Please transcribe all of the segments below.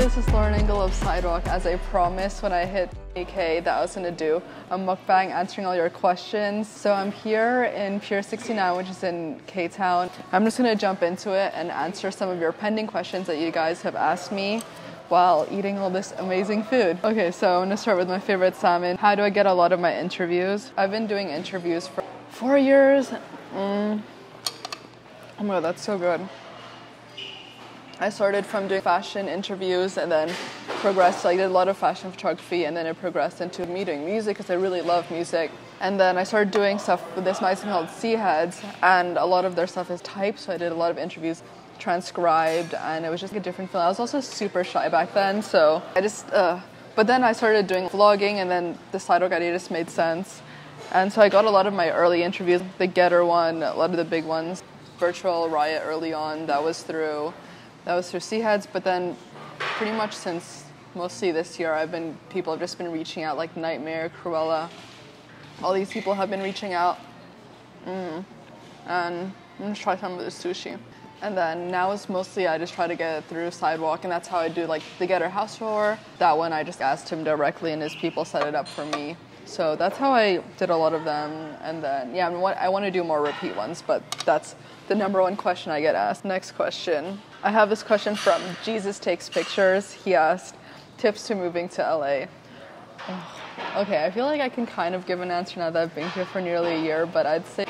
this is Engel of Sidewalk. As I promised when I hit AK that I was gonna do a mukbang answering all your questions. So I'm here in Pier 69, which is in K-Town. I'm just gonna jump into it and answer some of your pending questions that you guys have asked me while eating all this amazing food. Okay, so I'm gonna start with my favorite salmon. How do I get a lot of my interviews? I've been doing interviews for 4 years. Oh my god, that's so good. I started from doing fashion interviews and then progressed, I did a lot of fashion photography, and then it progressed into me doing music because I really love music. And then I started doing stuff with this magazine called Heads, and a lot of their stuff is typed, so I did a lot of interviews transcribed, and it was just a different feeling. I was also super shy back then, so I just, but then I started doing vlogging, and then the Sidewalk idea just made sense. And so I got a lot of my early interviews, the Getter one, a lot of the big ones, Virtual Riot early on, that was through Heads, but then pretty much since mostly this year, people have just been reaching out, like Nightmare, Cruella, all these people have been reaching out, and I'm gonna try some of the sushi. And then now it's mostly I just try to get it through Sidewalk, and that's how I do like the Getter house tour. That one I just asked him directly, and his people set it up for me. So that's how I did a lot of them. And then yeah, I want to do more repeat ones, but that's the number one question I get asked. Next question. I have this question from Jesus Takes Pictures. He asked, tips to moving to LA. Okay, I feel like I can kind of give an answer now that I've been here for nearly a year, but I'd say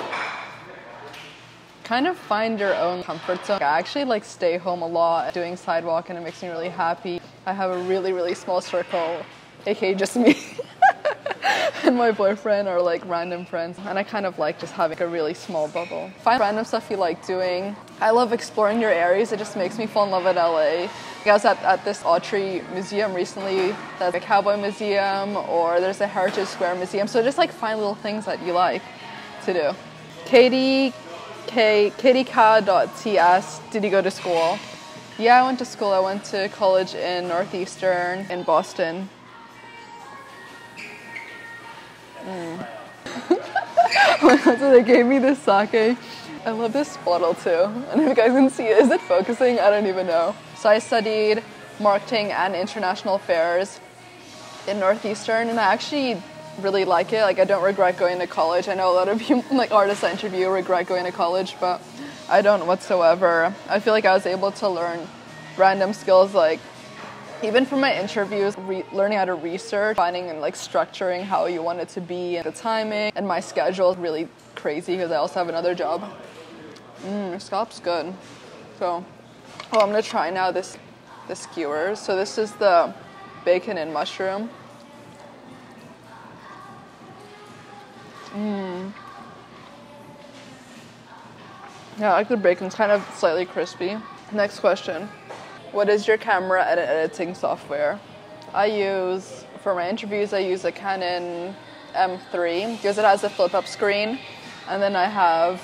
kind of find your own comfort zone. I actually like stay home a lot doing Sidewalk, and it makes me really happy. I have a really, really small circle, aka just me. And my boyfriend are like random friends, and I kind of like just having a really small bubble. Find random stuff you like doing. I love exploring your areas. It just makes me fall in love with LA. I was at this Autry museum recently. That's a cowboy museum, or there's a Heritage Square museum. So just like find little things that you like to do. KDK.ts, did you go to school? Yeah, I went to school. I went to college in Northeastern in Boston. So they gave me this sake. I love this bottle too. And if you guys can see it, is it focusing? I don't even know. So I studied marketing and international affairs in Northeastern, and I actually really like it. Like, I don't regret going to college. I know a lot of you, like artists I interview, regret going to college, but I don't whatsoever. I feel like I was able to learn random skills, like even from my interviews, learning how to research, finding and like structuring how you want it to be, and the timing, and my schedule is really crazy because I also have another job. Scallop's good. So, I'm gonna try now the skewers. So this is the bacon and mushroom. Yeah, I like the bacon. It's kind of slightly crispy. Next question. What is your camera editing software? For my interviews, I use a Canon M3 because it has a flip-up screen. And then I have,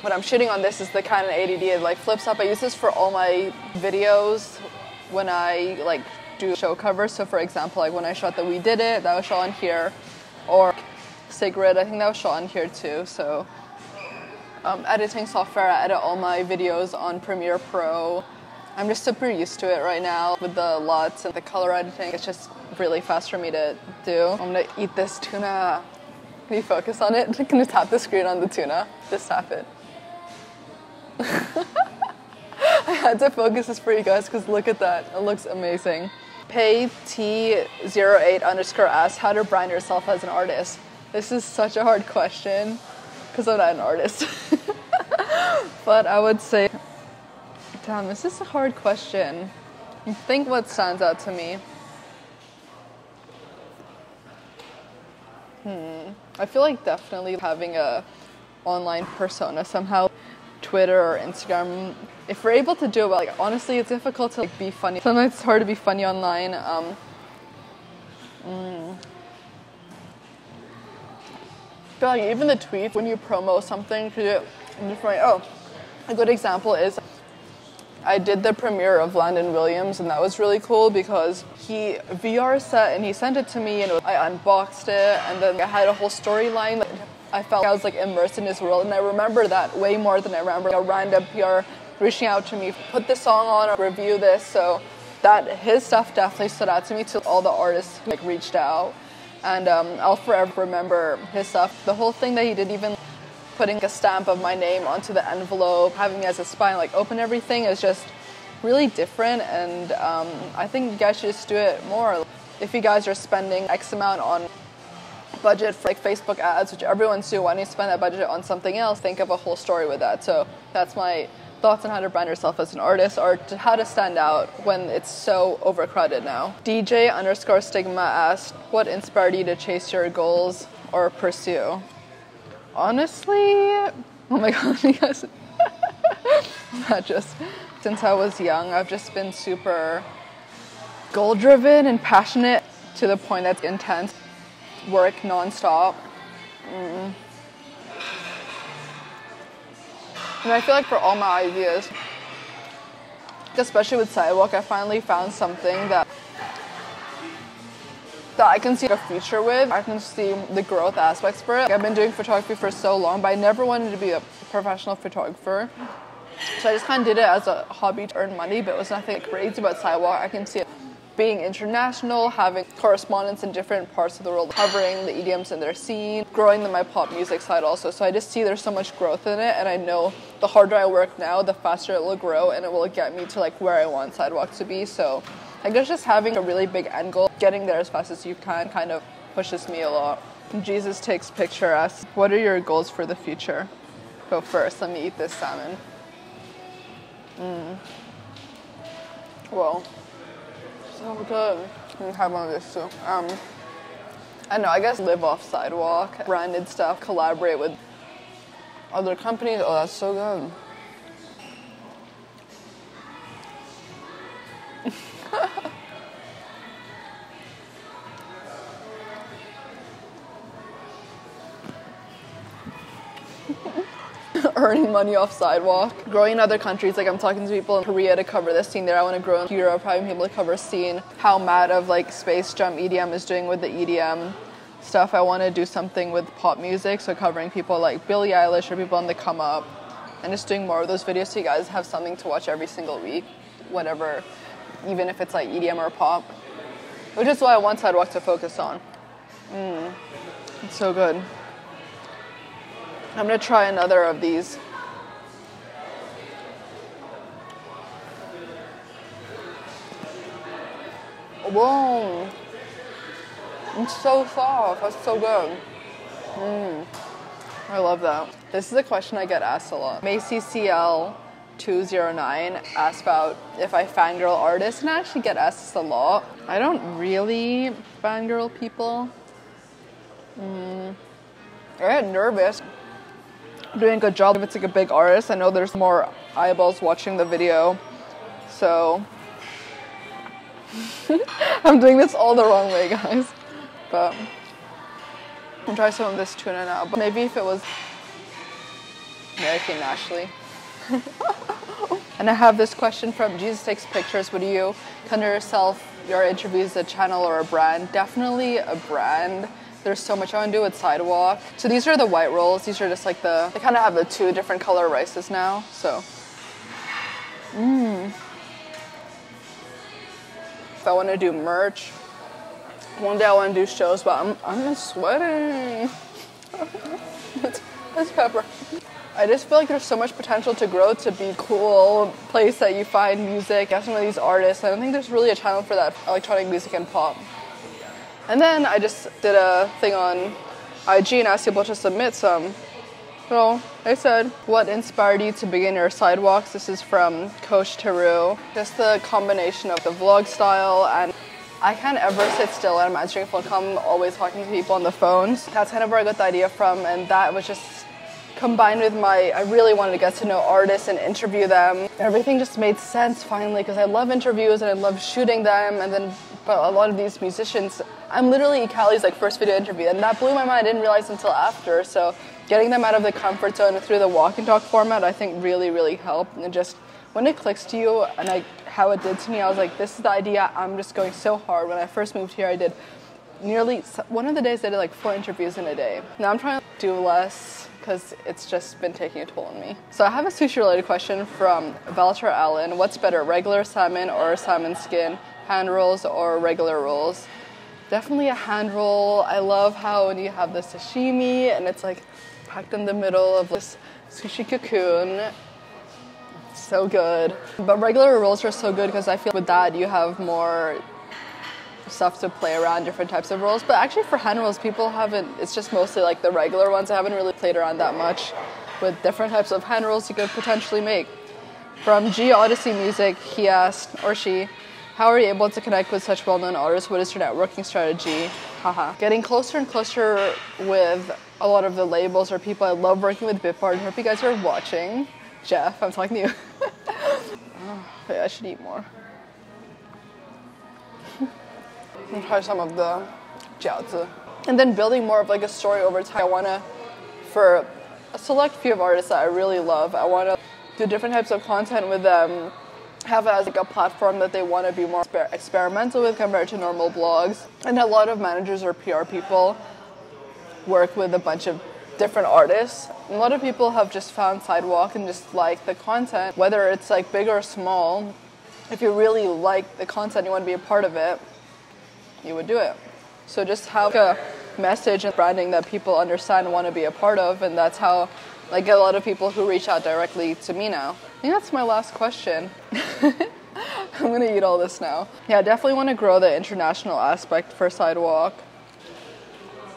when I'm shooting on this is the Canon 80D. It like flips up. I use this for all my videos when I like do show covers. So for example, like when I shot the We Did It, that was shot on here. Or Sigrid, I think that was shot on here too. So editing software, I edit all my videos on Premiere Pro. I'm just super used to it right now with the LUTs and the color editing. It's just really fast for me to do. I'm gonna eat this tuna. Can you focus on it? Can you tap the screen on the tuna? Just tap it. I had to focus this for you guys because look at that. It looks amazing. PayT08 _ asks how to brand yourself as an artist. This is such a hard question because I'm not an artist. But I would say, damn, this is a hard question. Think what stands out to me. I feel like definitely having a online persona somehow, Twitter or Instagram. If we're able to do it, like honestly, it's difficult to like, be funny. Sometimes it's hard to be funny online. But like even the tweets when you promo something, a good example is I did the premiere of Landon Williams, and that was really cool because he VR set and he sent it to me, and I unboxed it, and then I had a whole storyline. I felt I was like immersed in his world, and I remember that way more than I remember a random PR reaching out to me, put this song on or review this. So that his stuff definitely stood out to me, to all the artists who like reached out. And I'll forever remember his stuff. The whole thing that he did, even putting a stamp of my name onto the envelope, having me as a spine, like open everything, is just really different. And I think you guys should just do it more. If you guys are spending X amount on budget for like Facebook ads, which everyone's do, why don't you spend that budget on something else? Think of a whole story with that. So that's my thoughts on how to brand yourself as an artist, or how to stand out when it's so overcrowded now. DJ_stigma asked, what inspired you to chase your goals or pursue? Honestly, oh my god, because that just, since I was young, I've just been super goal driven and passionate to the point that's intense. Work nonstop. And I feel like for all my ideas, especially with Sidewalk, I finally found something that I can see a future with. I can see the growth aspects for it. I've been doing photography for so long, but I never wanted to be a professional photographer. So I just kind of did it as a hobby to earn money, but it was nothing crazy about Sidewalk. I can see it being international, having correspondence in different parts of the world, covering the EDMs in their scene, growing my pop music side also. So I just see there's so much growth in it, and I know the harder I work now, the faster it will grow, and it will get me to like where I want Sidewalk to be. So I guess just having a really big end goal, getting there as fast as you can, kind of pushes me a lot. Jesus Takes Picture asks, what are your goals for the future? Go first, let me eat this salmon. Whoa. So good. I'm have one of this too. I don't know, I guess live off Sidewalk, branded stuff, collaborate with other companies. Oh, that's so good. Earning money off Sidewalk, growing in other countries. Like I'm talking to people in Korea to cover this scene there. I want to grow in Europe, having people to cover scene. How mad of like Space Jump EDM is doing with the EDM stuff. I want to do something with pop music, so covering people like Billie Eilish or people on the come up, and just doing more of those videos so you guys have something to watch every single week, whatever, even if it's like EDM or pop, which is what I want Sidewalk to focus on. It's so good. I'm gonna try another of these. Whoa, it's so soft. That's so good. I love that. This is a question I get asked a lot. MacyCL209 asked about if I fangirl artists, and I actually get asked this a lot. I don't really fangirl people. I get nervous. Doing a good job if it's like a big artist. I know there's more eyeballs watching the video, so I'm doing this all the wrong way, guys. But I'll try some of this tuna now. But maybe if it was American Ashley. And I have this question from Jesus Takes Pictures. Would you consider yourself, your interviews, a channel or a brand? Definitely a brand. There's so much I want to do with Sidewalk. So these are the white rolls. These are just like they kind of have the two different color rices now. So, if I want to do merch, one day I want to do shows, but I'm sweating. It's pepper. I just feel like there's so much potential to grow, to be cool, place that you find music, get some of these artists. I don't think there's really a channel for that, electronic music and pop. And then I just did a thing on IG and asked people to submit some. So I said, what inspired you to begin your Sidewalks? This is from Coach Teru. Just the combination of the vlog style, and I can't ever sit still when I'm answering phone call. I'm always talking to people on the phones. That's kind of where I got the idea from, and that was just combined with I really wanted to get to know artists and interview them. Everything just made sense finally, because I love interviews and I love shooting them, and then but a lot of these musicians, I'm literally Callie's like first video interview, and that blew my mind. I didn't realize until after. So getting them out of the comfort zone through the walk and talk format, I think really, really helped. And just when it clicks to you, and how it did to me, I was like, this is the idea. I'm just going so hard. When I first moved here, I did nearly, one of the days I did like 4 interviews in a day. Now I'm trying to do less because it's just been taking a toll on me. So I have a sushi related question from Valter Allen. What's better, regular salmon or salmon skin? Hand rolls or regular rolls? Definitely a hand roll. I love how when you have the sashimi and it's like packed in the middle of this sushi cocoon. So good. But regular rolls are so good because I feel with that you have more stuff to play around, different types of rolls. But actually for hand rolls, people haven't, it's just mostly like the regular ones. I haven't really played around that much with different types of hand rolls you could potentially make. From G Odyssey Music, he asked, or she, how are you able to connect with such well-known artists? What is your networking strategy? Haha. Getting closer and closer with a lot of the labels or people. I love working with Bitbar. I hope you guys are watching. Jeff, I'm talking to you. Oh, yeah, I should eat more. And try some of the jiaozi. And then building more of like a story over time. I want to, for a select few of artists that I really love, I want to do different types of content with them, have it as like a platform that they want to be more experimental with compared to normal blogs. And a lot of managers or PR people work with a bunch of different artists. A lot of people have just found Sidewalk and just like the content, whether it's like big or small. If you really like the content, you want to be a part of it, you would do it. So just have a message and branding that people understand and want to be a part of, and that's how I get a lot of people who reach out directly to me now. I think that's my last question. I'm gonna eat all this now. Yeah, I definitely want to grow the international aspect for Sidewalk.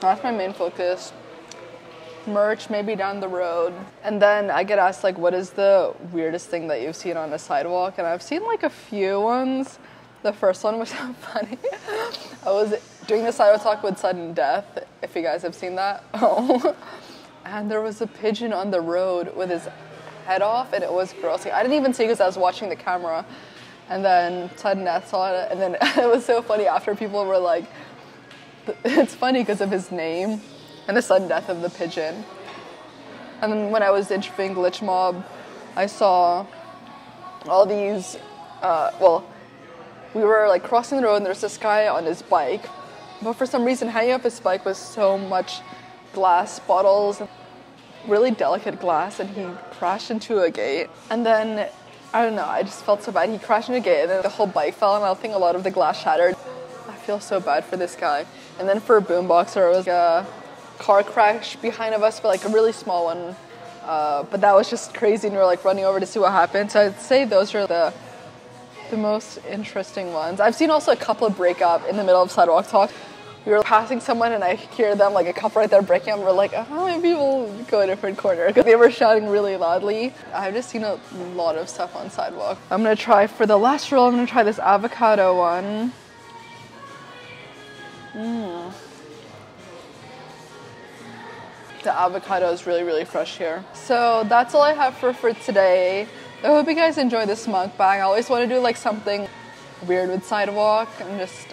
That's my main focus. Merch maybe down the road. And then I get asked like, what is the weirdest thing that you've seen on a Sidewalk? And I've seen like a few ones. The first one was so funny. I was doing the Sidewalk talk with sudden death, if you guys have seen that. Oh. And there was a pigeon on the road with his head off, and it was gross. I didn't even see it because I was watching the camera. And then sudden death saw it, and then it was so funny after people were like, it's funny because of his name and the sudden death of the pigeon. And then when I was interviewing Glitch Mob, I saw all these, we were like crossing the road and there's this guy on his bike, but for some reason hanging up his bike was so much glass bottles, really delicate glass, and he crashed into a gate. And then, I don't know, I just felt so bad. He crashed into a gate and then the whole bike fell, and I think a lot of the glass shattered. I feel so bad for this guy. And then for Boomboxer, it was a car crash behind of us, but like a really small one. But that was just crazy, and we were like running over to see what happened. So I'd say those are the most interesting ones. I've seen also a couple break up in the middle of Sidewalk talk. We were passing someone and I hear them, like a couple right there breaking up, and we're like, oh, maybe we'll go a different corner, because they were shouting really loudly. I've just seen a lot of stuff on Sidewalk. I'm gonna try, for the last roll, I'm gonna try this avocado one. The avocado is really, really fresh here. So that's all I have for today. I hope you guys enjoy this mukbang. I always want to do like something weird with Sidewalk and just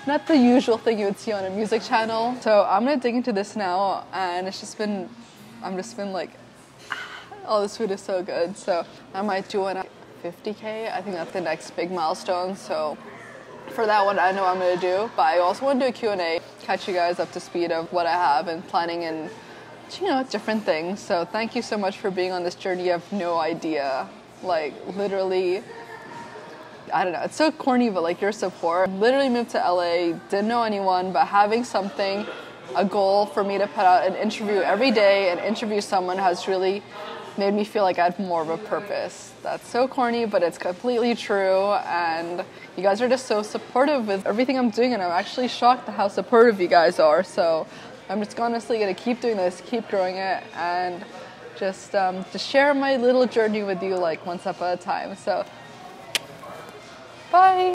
not the usual thing you would see on a music channel. So I'm gonna dig into this now, and it's just been, I'm just been like, oh, this food is so good. So I might do one at 50K. I think that's the next big milestone. So for that one, I know I'm gonna do, but I also want to do a Q&A, catch you guys up to speed of what I have and planning and, you know, different things. So thank you so much for being on this journey. You have no idea, like literally, I don't know, it's so corny, but like your support. Literally moved to LA, didn't know anyone, but having something, a goal for me to put out an interview every day and interview someone has really made me feel like I had more of a purpose. That's so corny, but it's completely true, and you guys are just so supportive with everything I'm doing, and I'm actually shocked at how supportive you guys are. So I'm just honestly gonna keep doing this, keep growing it, and just share my little journey with you, like one step at a time. So bye.